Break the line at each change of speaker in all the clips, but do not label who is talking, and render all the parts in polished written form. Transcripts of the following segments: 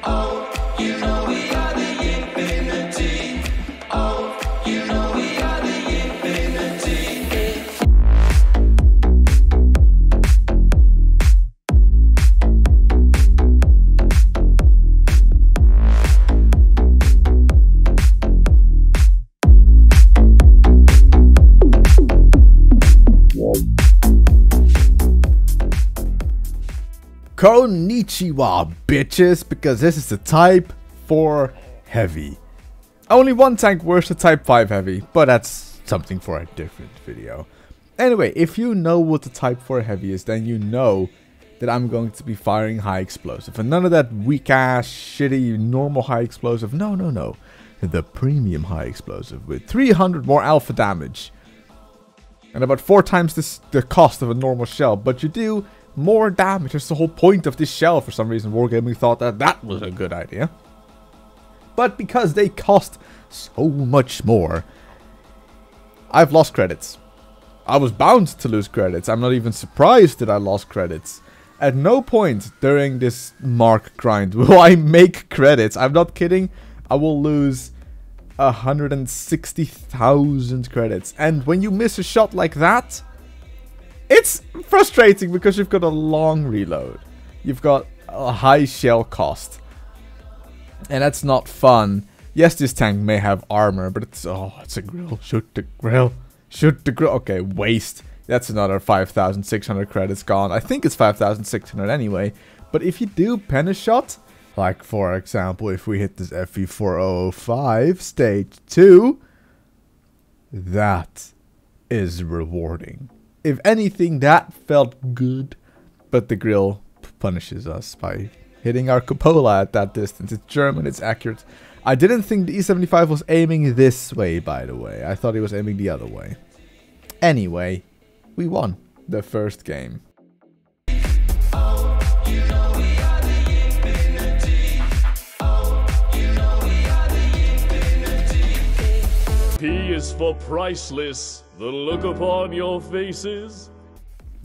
Oh, you know we are the infinity. Oh, you know we are the infinity.
Konnichiwa, bitches, because this is the Type 4 Heavy. Only one tank worse than Type 5 Heavy, but that's something for a different video. Anyway, if you know what the Type 4 Heavy is, then you know that I'm going to be firing high explosive. And none of that weak ass, shitty, normal high explosive. No, no, no. The premium high explosive with 300 more alpha damage. And about 4 times the cost of a normal shell, but you do more damage. That's the whole point of this shell. For some reason, Wargaming thought that that was a good idea. But because they cost so much more, I've lost credits. I was bound to lose credits. I'm not even surprised that I lost credits. At no point during this mark grind will I make credits. I'm not kidding. I will lose 160,000 credits. And when you miss a shot like that, it's frustrating because you've got a long reload. You've got a high shell cost. And that's not fun. Yes, this tank may have armor, but it's a grill. Shoot the grill. Shoot the grill. Okay, waste. That's another 5,600 credits gone. I think it's 5,600 anyway. But if you do pen a shot, like for example, if we hit this FE4005 stage 2, that is rewarding. If anything, that felt good, but the grill punishes us by hitting our cupola at that distance. It's German, it's accurate. I didn't think the E75 was aiming this way, by the way. I thought he was aiming the other way. Anyway, we won the first game.
P is for priceless. The look upon your faces.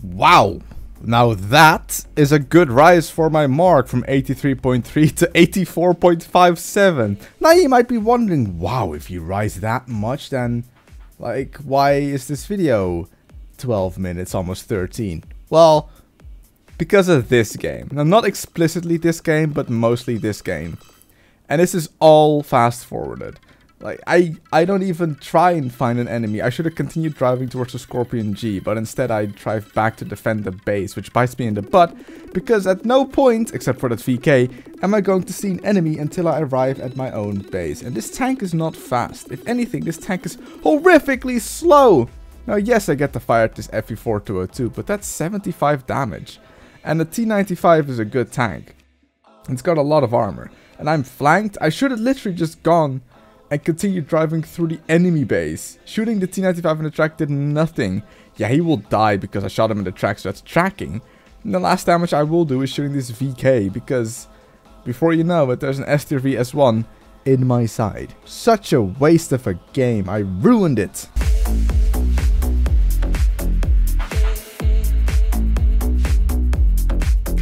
Wow. Now that is a good rise for my mark from 83.3 to 84.57. Now you might be wondering, wow, if you rise that much, then like, why is this video 12 minutes, almost 13? Well, because of this game. Now, not explicitly this game, but mostly this game. And this is all fast forwarded. Like, I don't even try and find an enemy. I should have continued driving towards the Scorpion G, but instead I drive back to defend the base, which bites me in the butt, because at no point, except for that VK, am I going to see an enemy until I arrive at my own base. And this tank is not fast. If anything, this tank is horrifically slow. Now, yes, I get to fire at this FE4202, but that's 75 damage. And the T95 is a good tank. It's got a lot of armor. And I'm flanked. I should have literally just gone and continued driving through the enemy base. Shooting the T95 in the track did nothing. Yeah, he will die because I shot him in the track, so that's tracking. And the last damage I will do is shooting this VK, because before you know it, there's an STRV S1 in my side. Such a waste of a game. I ruined it.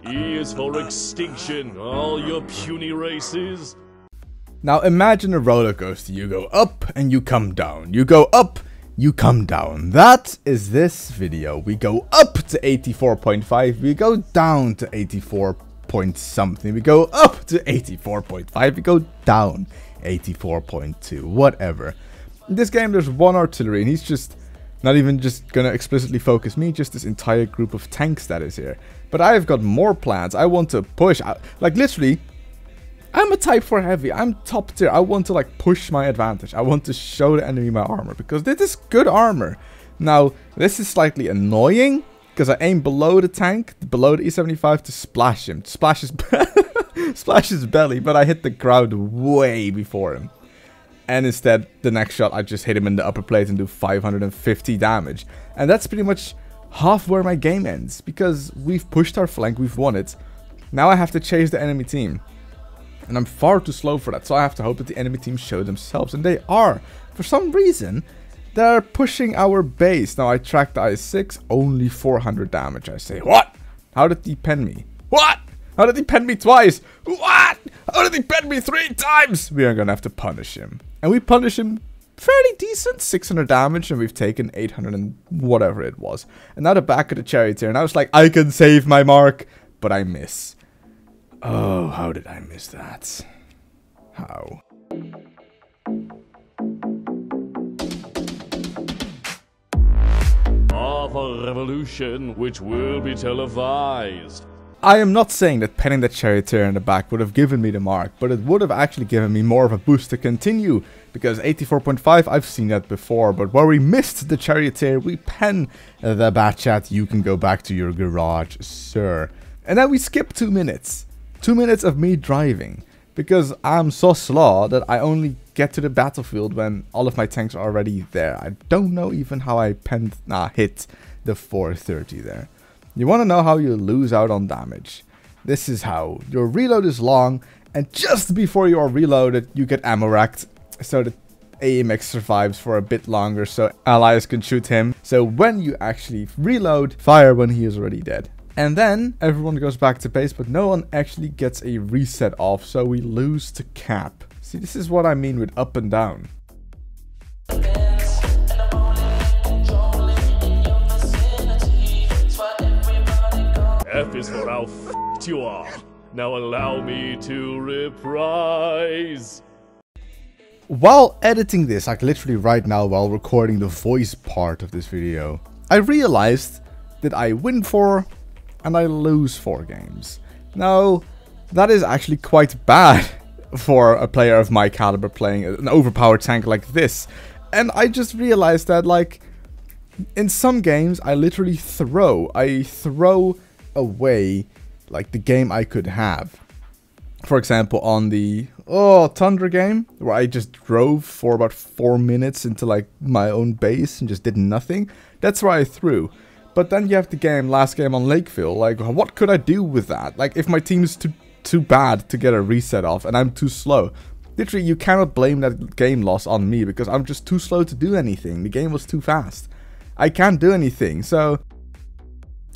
E is for extinction, all your puny races.
Now imagine a roller coaster. You go up and you come down. You go up, you come down. That is this video. We go up to 84.5. We go down to 84 point something. We go up to 84.5. We go down 84.2. Whatever. In this game there's one artillery and he's just not even just gonna explicitly focus me. Just this entire group of tanks that is here. But I've got more plans. I want to push. Like literally, I'm a Type 4 Heavy. I'm top tier. I want to like push my advantage. I want to show the enemy my armor because this is good armor. Now, this is slightly annoying because I aim below the tank, below the E75 to splash him. Splash his, splash his belly, but I hit the ground way before him. And instead, the next shot, I just hit him in the upper plate and do 550 damage. And that's pretty much half where my game ends because we've pushed our flank, we've won it. Now I have to chase the enemy team. And I'm far too slow for that, so I have to hope that the enemy team show themselves. And they are. For some reason, they're pushing our base. Now, I tracked the I6, only 400 damage. I say, what? How did he pen me? What? How did he pen me twice? What? already bet me 3 times! We are gonna have to punish him. And we punish him fairly decent, 600 damage, and we've taken 800 and whatever it was. And now the back of the charioteer, and I was like, I can save my mark, but I miss. Oh, how did I miss that? How?
Of a revolution which will be televised.
I am not saying that penning the charioteer in the back would have given me the mark, but it would have actually given me more of a boost to continue, because 84.5, I've seen that before, but where we missed the charioteer, we pen the bat chat, you can go back to your garage, sir. And then we skip 2 minutes. 2 minutes of me driving, because I'm so slow that I only get to the battlefield when all of my tanks are already there. I don't know even how I hit the 430 there. You want to know how you lose out on damage? This is how. Your reload is long, and just before you are reloaded, you get ammo racked, so that AMX survives for a bit longer, so allies can shoot him. So when you actually reload, fire when he is already dead. And then everyone goes back to base, but no one actually gets a reset off, so we lose to cap. See, this is what I mean with up and down.
F is for how f***ed you are. Now allow me to reprise.
While editing this, like literally right now while recording the voice part of this video, I realized that I win 4 and I lose 4 games. Now, that is actually quite bad for a player of my caliber playing an overpowered tank like this. And I just realized that, like, in some games I literally throw away like the game I could have. For example, on the Tundra game, where I just drove for about 4 minutes into like my own base and just did nothing. That's where I threw. But then you have the last game on Lakeville. Like, what could I do with that? Like, if my team is too bad to get a reset off and I'm too slow. Literally, you cannot blame that game loss on me because I'm just too slow to do anything. The game was too fast. I can't do anything. So,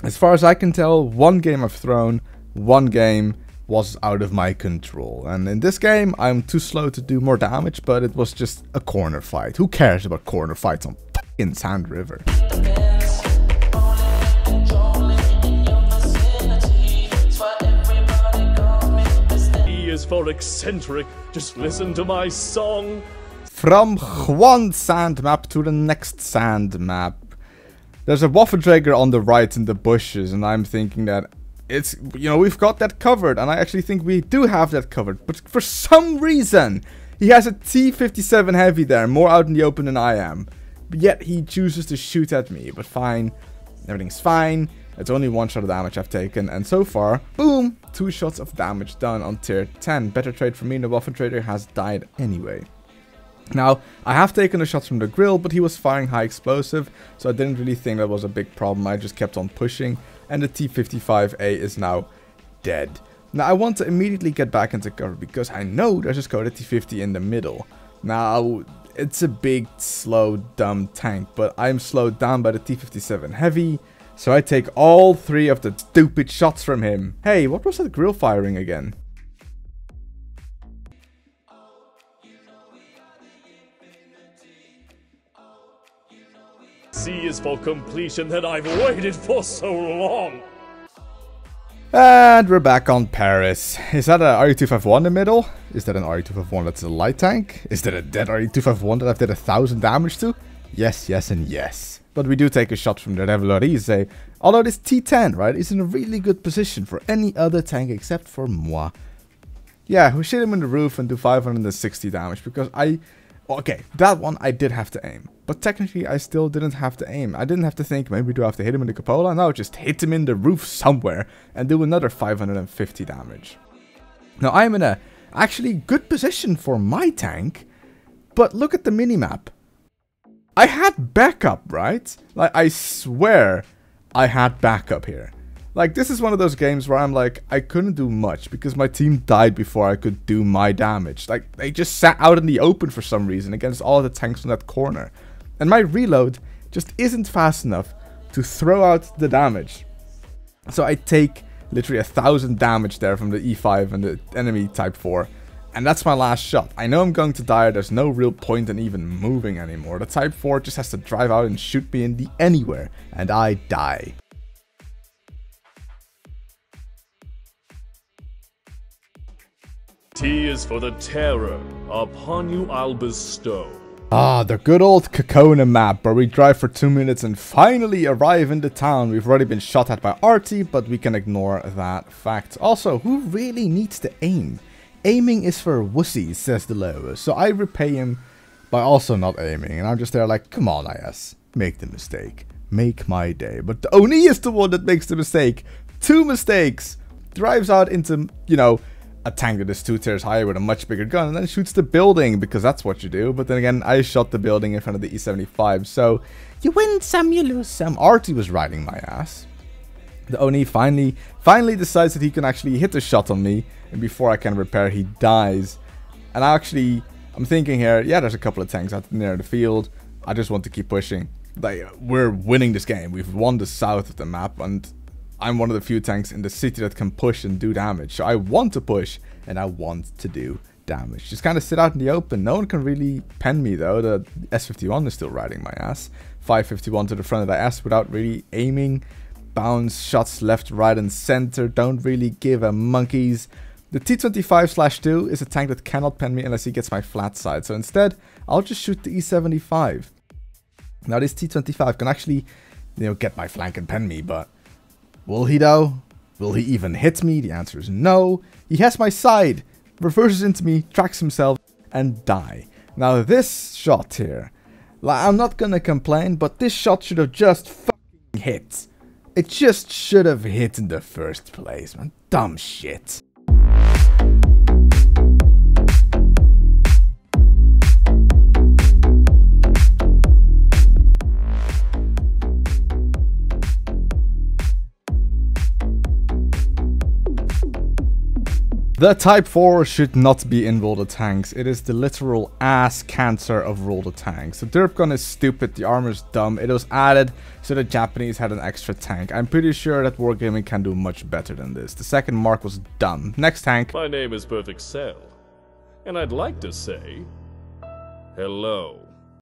as far as I can tell, 1 game I've thrown, 1 game was out of my control. And in this game, I'm too slow to do more damage, but it was just a corner fight. Who cares about corner fights on fucking Sand River?
E is for eccentric. Just listen to my song.
From one sand map to the next sand map. There's a Waffentrager on the right in the bushes, and I'm thinking that it's, we've got that covered, and I actually think we do have that covered. But for some reason, he has a T-57 heavy there, more out in the open than I am. But yet he chooses to shoot at me, but fine. Everything's fine. It's only 1 shot of damage I've taken, and so far, boom, 2 shots of damage done on tier 10. Better trade for me, and the Waffentrager has died anyway. Now, I have taken the shots from the grill, but he was firing high explosive, so I didn't really think that was a big problem. I just kept on pushing, and the T-55A is now dead. Now, I want to immediately get back into cover, because I know there's a Skoda T-50 in the middle. Now, it's a big, slow, dumb tank, but I'm slowed down by the T-57 heavy, so I take all 3 of the stupid shots from him. Hey, what was that grill firing again?
C is for completion that I've waited for so long.
And we're back on Paris. Is that a RE251 in the middle? Is that an RE251 that's a light tank? Is that a dead RE251 that I've did 1,000 damage to? Yes, yes, and yes. But we do take a shot from the Revelorise. Although this T10, right, is in a really good position for any other tank except for moi. Yeah, we shoot him in the roof and do 560 damage because okay, that one I did have to aim. But technically I still didn't have to aim. I didn't have to think, maybe do I have to hit him in the cupola? No, just hit him in the roof somewhere and do another 550 damage. Now I'm in a actually good position for my tank, but look at the minimap. I had backup, right? Like, I swear I had backup here. Like, this is one of those games where I'm like, I couldn't do much because my team died before I could do my damage. Like, they just sat out in the open for some reason against all the tanks on that corner. And my reload just isn't fast enough to throw out the damage. So I take literally 1000 damage there from the E5 and the enemy Type 4. And that's my last shot. I know I'm going to die. There's no real point in even moving anymore. The Type 4 just has to drive out and shoot me in the anywhere. And I die.
T is for the terror. Upon you I'll bestow.
Ah, the good old Kokona map, where we drive for 2 minutes and finally arrive in the town. We've already been shot at by Artie, but we can ignore that fact. Also, who really needs to aim? Aiming is for wussies, says the low. So I repay him by also not aiming. And I'm just there like, come on, IS. Make the mistake. Make my day. But the Oni is the one that makes the mistake. 2 mistakes. Drives out into, you know, a tank that is 2 tiers higher with a much bigger gun, and then shoots the building, because that's what you do. But then again, I shot the building in front of the E75, so you win some, you lose some. Artie was riding my ass. The Oni finally decides that he can actually hit a shot on me, and before I can repair, he dies. And I'm thinking here, yeah, there's a couple of tanks out near the field. I just want to keep pushing. Like, we're winning this game. We've won the south of the map, and I'm one of the few tanks in the city that can push and do damage. So I want to push and I want to do damage. Just kind of sit out in the open. No one can really pen me though. The S51 is still riding my ass. 551 to the front of the S without really aiming. Bounce shots left, right and center. Don't really give a monkeys. The T25/2 is a tank that cannot pen me unless he gets my flat side. So instead, I'll just shoot the E75. Now this T25 can actually, you know, get my flank and pen me, but will he though? Will he even hit me? The answer is no. He has my side, reverses into me, tracks himself, and die. Now this shot here, like, I'm not gonna complain, but this shot should have just fucking hit. It just should have hit in the first place, man. Dumb shit. The Type 4 should not be in roller tanks. It is the literal ass cancer of roller tanks. The derp gun is stupid, the armor is dumb. It was added so the Japanese had an extra tank. I'm pretty sure that Wargaming can do much better than this. The second mark was dumb. Next tank.
My name is Perfect Cell, and I'd like to say hello.